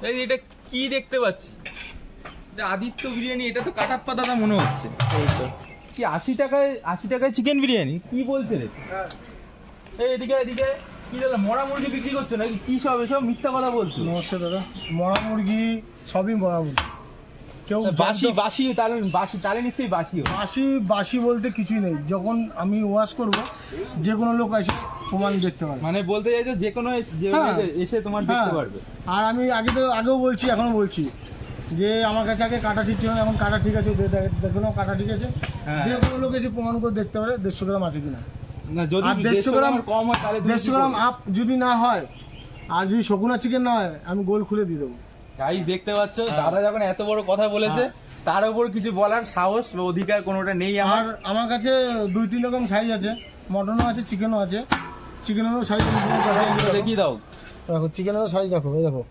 এই এটা কি দেখতে পাচ্ছি? এটা আদিত্য বিরিয়ানি, এটা তো কাটাপ্পা দাদা মনে হচ্ছে। এই তো কি 80 টাকায় চিকেন বিরিয়ানি? কি বলছে রে? এই এদিকে এদিকে কি দাদা মরা মুরগি বিক্রি করছো নাকি? কি সব এসব মিথ্যা কথা বলছো? নমস্কার দাদা, মরা মুরগি সবই মরা মুরগি। কেউ বাসি তাহলে নিশ্চয়ই বাসিও। বাসি বলতে কিছুই নেই। যখন আমি ওয়াশ করব, যে কোনো লোক এসে প্রমাণ দেখতে পারবে। মানে বলতে চাইছো যে কোনো এসে তোমার দেখতে পারবে। আর আমি আগেও বলছি, এখনো বলছি যে আমার কাছে আগে কাটা ঠিক ছিল না, এখন কাটা ঠিক আছে, দেখো কাটা ঠিক আছে। হ্যাঁ। যে কোনো লোক এসে প্রমাণ করে দেখতে পারে 150 গ্রাম আছে কিনা। না যদি আর 150 গ্রাম কম হয় তাহলে 150 গ্রাম আপ যদি না হয়, আর যদি শকুনা চিকেন না হয়, আমি গোল খুলে দিয়ে দেবো। গাইস দেখতে পাচ্ছ দাদা যখন এত বড় কথা বলেছে, তার উপর কিছু বলার সাহস বা অধিকার কোনোটা নেই আমার। আর আমার কাছে 2-3 রকম সাইজ আছে, মটনও আছে, চিকেনও আছে। চিকেনেরও সাইজ দেখিয়ে দাও। দেখো, চিকেনেরও সাইজ দেখো, এই দেখো।